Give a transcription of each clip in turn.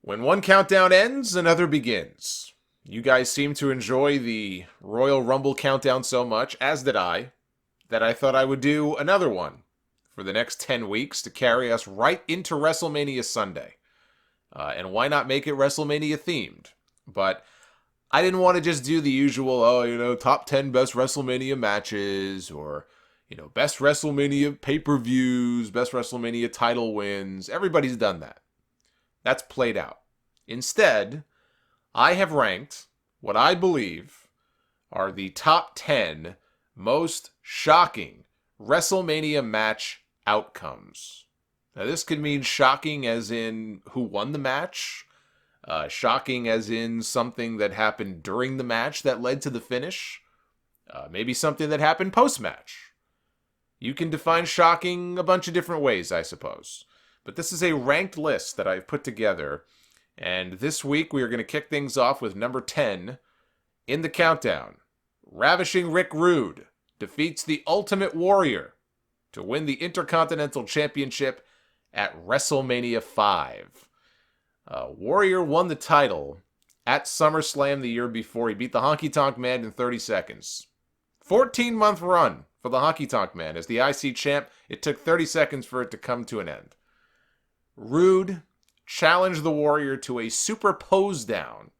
When one countdown ends, another begins. You guys seem to enjoy the Royal Rumble countdown so much, as did I, that I thought I would do another one for the next 10 weeks to carry us right into WrestleMania Sunday. And why not make it WrestleMania themed? But I didn't want to just do the usual, top 10 best WrestleMania matches, or, best WrestleMania pay-per-views, best WrestleMania title wins. Everybody's done that. That's played out. Instead, I have ranked what I believe are the top 10 most shocking WrestleMania match outcomes. Now, this could mean shocking as in who won the match, shocking as in something that happened during the match that led to the finish, maybe something that happened post-match. You can define shocking a bunch of different ways, I suppose. But this is a ranked list that I've put together, and this week we are going to kick things off with number 10 in the countdown. Ravishing Rick Rude defeats the Ultimate Warrior to win the Intercontinental Championship at WrestleMania V. Warrior won the title at SummerSlam the year before. He beat the Honky Tonk Man in 30 seconds. 14-month run for the Honky Tonk Man. As the IC champ, it took 30 seconds for it to come to an end. Rude challenged the Warrior to a super pose down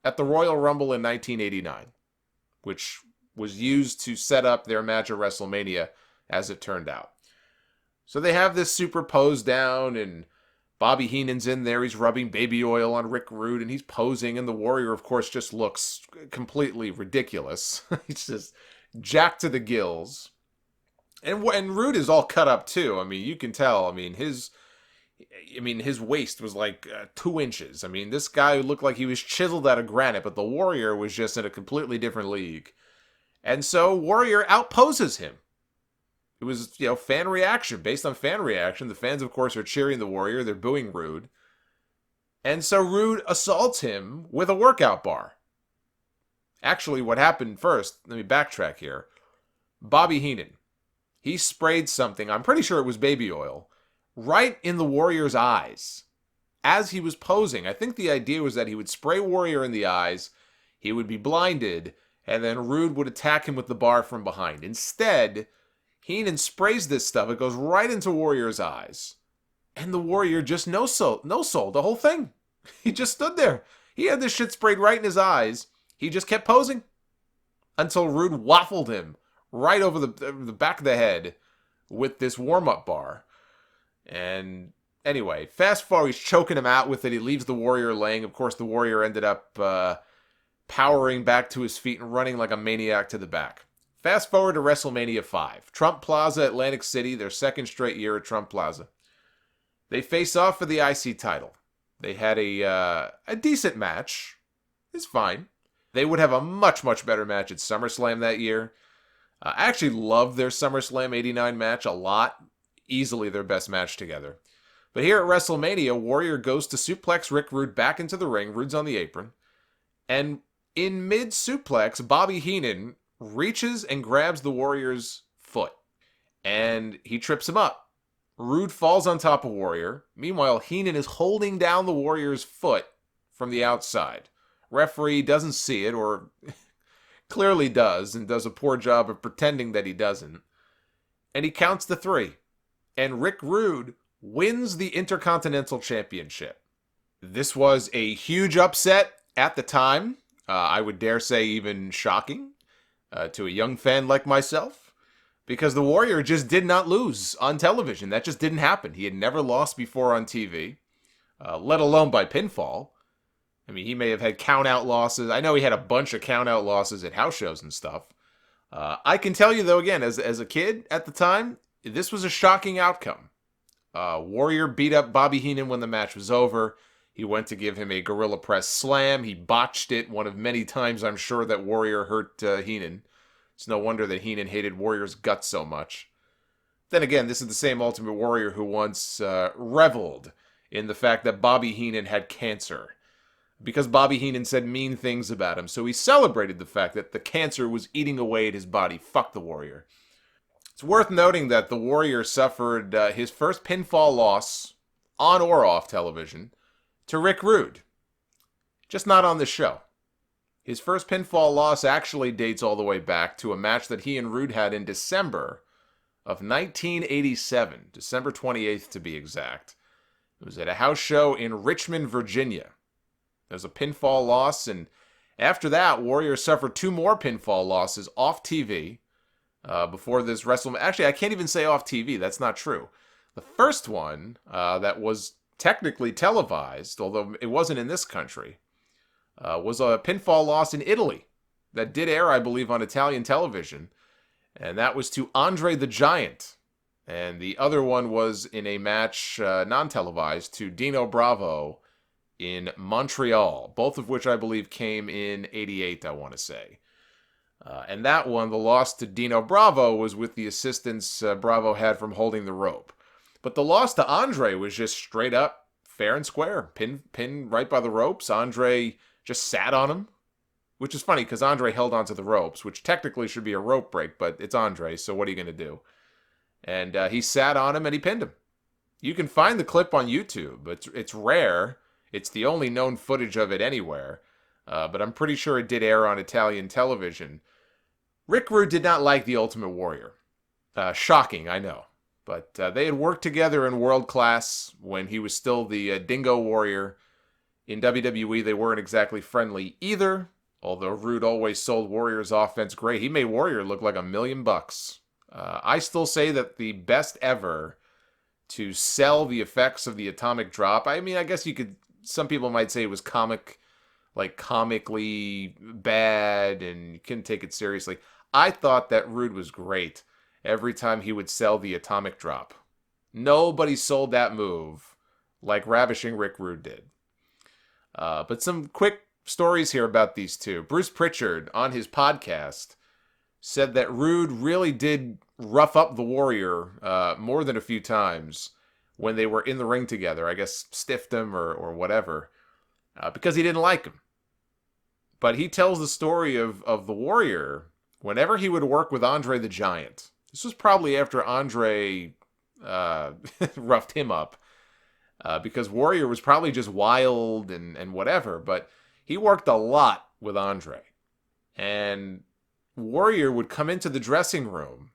at the Royal Rumble in 1989, which was used to set up their match at WrestleMania, as it turned out. So they have this super pose down, and Bobby Heenan's in there. He's rubbing baby oil on Rick Rude, and he's posing, and the Warrior, of course, just looks completely ridiculous. He's just jacked to the gills. And Rude is all cut up, too. I mean, you can tell. His waist was like 2 inches. This guy looked like he was chiseled out of granite, but the Warrior was just in a completely different league. And so Warrior outposes him. It was, fan reaction. Based on fan reaction, the fans, of course, are cheering the Warrior. They're booing Rude. And so Rude assaults him with a workout bar. Actually, what happened first, let me backtrack here. Bobby Heenan, he sprayed something, I'm pretty sure it was baby oil, right in the Warrior's eyes as he was posing. I think the idea was that he would spray Warrior in the eyes, he would be blinded, and then Rude would attack him with the bar from behind. Instead, Heenan sprays this stuff. It goes right into Warrior's eyes. And the Warrior just no-sold the whole thing. He just stood there. He had this shit sprayed right in his eyes. He just kept posing until Rude waffled him right over the back of the head with this warm-up bar. And anyway, fast forward, he's choking him out with it. He leaves the Warrior laying. Of course, the Warrior ended up powering back to his feet and running like a maniac to the back. Fast forward to WrestleMania V. Trump Plaza, Atlantic City, their second straight year at Trump Plaza. They face off for the IC title. They had a decent match. It's fine. They would have a much, much better match at SummerSlam that year. I actually loved their SummerSlam 89 match a lot. Easily their best match together. But here at WrestleMania, Warrior goes to suplex Rick Rude back into the ring. Rude's on the apron. And in mid-suplex, Bobby Heenan reaches and grabs the Warrior's foot. And he trips him up. Rude falls on top of Warrior. Meanwhile, Heenan is holding down the Warrior's foot from the outside. Referee doesn't see it, or clearly does, and does a poor job of pretending that he doesn't. And he counts to 3. And Rick Rude wins the Intercontinental Championship. This was a huge upset at the time. I would dare say even shocking to a young fan like myself. Because the Warrior just did not lose on television. That just didn't happen. He had never lost before on TV, let alone by pinfall. He may have had count-out losses. I know he had a bunch of count-out losses at house shows and stuff. I can tell you, though, again, as a kid at the time, this was a shocking outcome. Warrior beat up Bobby Heenan when the match was over. He went to give him a gorilla press slam. He botched it, one of many times I'm sure that Warrior hurt Heenan. It's no wonder that Heenan hated Warrior's guts so much. Then again, this is the same Ultimate Warrior who once reveled in the fact that Bobby Heenan had cancer. Because Bobby Heenan said mean things about him, so he celebrated the fact that the cancer was eating away at his body. Fuck the Warrior. It's worth noting that the Warrior suffered his first pinfall loss, on or off television, to Rick Rude. Just not on this show. His first pinfall loss actually dates all the way back to a match that he and Rude had in December of 1987, December 28th to be exact. It was at a house show in Richmond, Virginia. There was a pinfall loss, and after that, Warrior suffered 2 more pinfall losses off TV before this WrestleMania. Actually, I can't even say off TV. That's not true. The first one that was technically televised, although it wasn't in this country, was a pinfall loss in Italy that did air, I believe, on Italian television. And that was to Andre the Giant. And the other one was in a match, non-televised, to Dino Bravo in Montreal. Both of which I believe came in 88, I want to say. And that one, the loss to Dino Bravo, was with the assistance Bravo had from holding the rope. But the loss to Andre was just straight up, fair and square. Pin right by the ropes. Andre just sat on him. Which is funny, because Andre held onto the ropes, which technically should be a rope break, but it's Andre, so what are you going to do? And he sat on him, and he pinned him. You can find the clip on YouTube. It's rare. It's the only known footage of it anywhere. But I'm pretty sure it did air on Italian television. Rick Rude did not like the Ultimate Warrior. Shocking, I know. But they had worked together in World Class when he was still the Dingo Warrior. In WWE, they weren't exactly friendly either. Although Rude always sold Warrior's offense great. He made Warrior look like $1 million. I still say that the best ever to sell the effects of the atomic drop. I mean, I guess some people might say it was comically bad and you couldn't take it seriously. I thought that Rude was great every time he would sell the atomic drop. Nobody sold that move like Ravishing Rick Rude did. But some quick stories here about these two. Bruce Pritchard, on his podcast, said that Rude really did rough up the Warrior more than a few times when they were in the ring together. I guess stiffed him or whatever, because he didn't like him. But he tells the story of the Warrior whenever he would work with Andre the Giant. This was probably after Andre roughed him up, because Warrior was probably just wild and whatever, but he worked a lot with Andre. And Warrior would come into the dressing room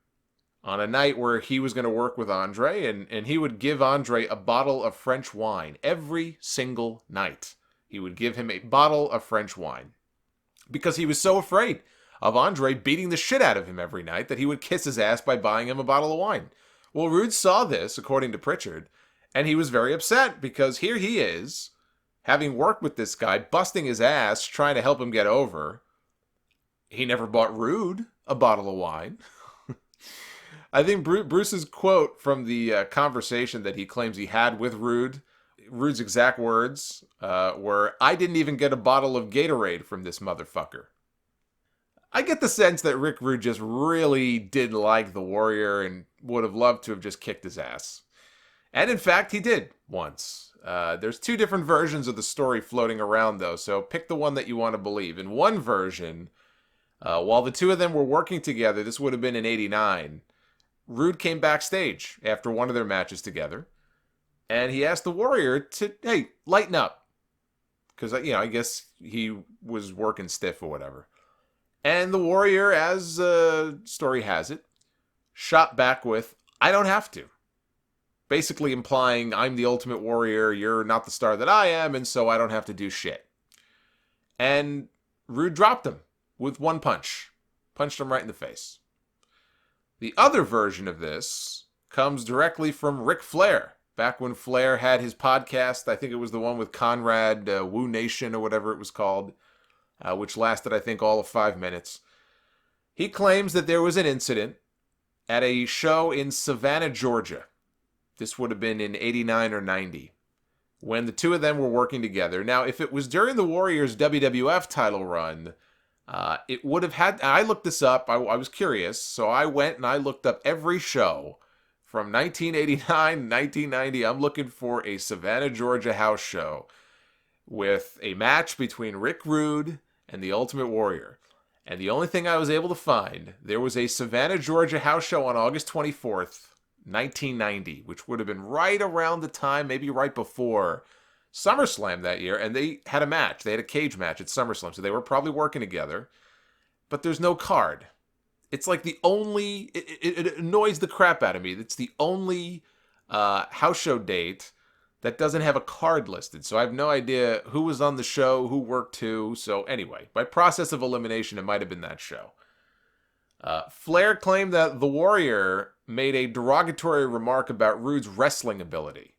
on a night where he was going to work with Andre, and he would give Andre a bottle of French wine every single night. He would give him a bottle of French wine because he was so afraid of Andre beating the shit out of him every night that he would kiss his ass by buying him a bottle of wine. Well, Rude saw this, according to Pritchard, and he was very upset because here he is, having worked with this guy, busting his ass, trying to help him get over. He never bought Rude a bottle of wine. I think Bruce's quote from the conversation that he claims he had with Rude's exact words were, "I didn't even get a bottle of Gatorade from this motherfucker." I get the sense that Rick Rude just really didn't like the Warrior and would have loved to have just kicked his ass. And in fact, he did once. There's 2 different versions of the story floating around, though, so pick the one that you want to believe. In one version, while the 2 of them were working together, this would have been in 89, Rude came backstage after one of their matches together, and he asked the Warrior to, hey, lighten up. Because, I guess he was working stiff or whatever. And the Warrior, as story has it, shot back with, I don't have to. Basically implying, I'm the Ultimate Warrior, you're not the star that I am, and so I don't have to do shit. And Rude dropped him with one punch. Punched him right in the face. The other version of this comes directly from Ric Flair. Back when Flair had his podcast, I think it was the one with Conrad, Woo Nation or whatever it was called, which lasted, I think, all of 5 minutes. He claims that there was an incident at a show in Savannah, Georgia. This would have been in 89 or 90, when the 2 of them were working together. Now, if it was during the Warriors' WWF title run, it would have had... I looked this up. I was curious, so I went and I looked up every show from 1989 to 1990. I'm looking for a Savannah, Georgia house show with a match between Rick Rude and the Ultimate Warrior. And the only thing I was able to find, there was a Savannah, Georgia house show on August 24th, 1990, which would have been right around the time, maybe right before, SummerSlam that year, and they had a match. They had a cage match at SummerSlam, so they were probably working together. But there's no card. It's like the only... It annoys the crap out of me. It's the only house show date that doesn't have a card listed. So I have no idea who was on the show, who worked who. So anyway, by process of elimination, it might have been that show. Flair claimed that the Warrior made a derogatory remark about Rude's wrestling ability.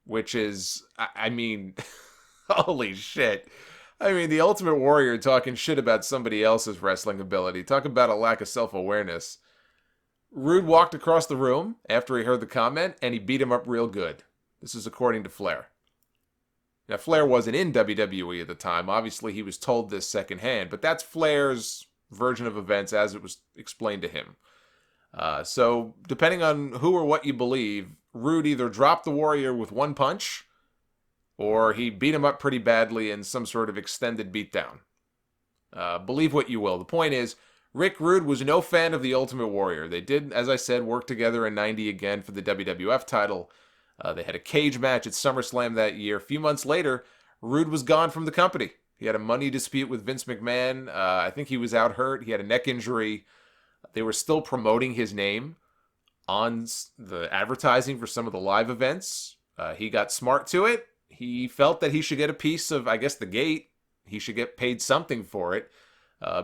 Which is, I mean, holy shit. I mean, the Ultimate Warrior talking shit about somebody else's wrestling ability. Talk about a lack of self-awareness. Rude walked across the room after he heard the comment, and he beat him up real good. This is according to Flair. Now, Flair wasn't in WWE at the time. Obviously, he was told this secondhand, but that's Flair's version of events as it was explained to him. So, depending on who or what you believe, Rude either dropped the Warrior with one punch, or he beat him up pretty badly in some sort of extended beatdown. Believe what you will. The point is, Rick Rude was no fan of the Ultimate Warrior. They did, as I said, work together in '90 again for the WWF title. They had a cage match at SummerSlam that year. A few months later, Rude was gone from the company. He had a money dispute with Vince McMahon. I think he was out hurt. He had a neck injury. They were still promoting his name on the advertising for some of the live events. He got smart to it. He felt that he should get a piece of, I guess, the gate. He should get paid something for it.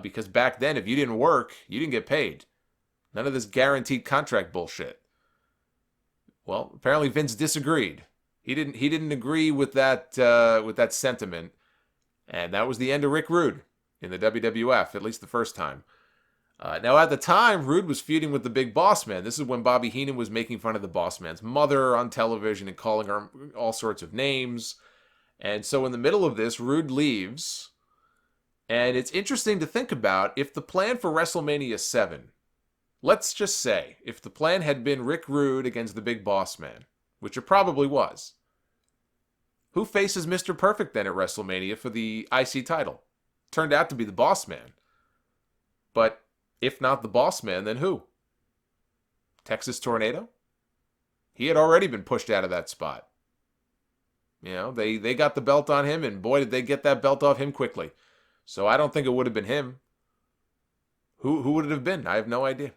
Because back then, if you didn't work, you didn't get paid. None of this guaranteed contract bullshit. Well, apparently Vince disagreed. He didn't agree with that sentiment. And that was the end of Rick Rude in the WWF, at least the first time. Now, at the time, Rude was feuding with the Big Boss Man. This is when Bobby Heenan was making fun of the Boss Man's mother on television and calling her all sorts of names. And so in the middle of this, Rude leaves. And it's interesting to think about if the plan for WrestleMania 7, let's just say, if the plan had been Rick Rude against the Big Boss Man, which it probably was, who faces Mr. Perfect then at WrestleMania for the IC title? Turned out to be the Boss Man. But if not the Boss Man, then who? Texas Tornado? He had already been pushed out of that spot. You know, they got the belt on him, and boy, did they get that belt off him quickly. So I don't think it would have been him. Who would it have been? I have no idea.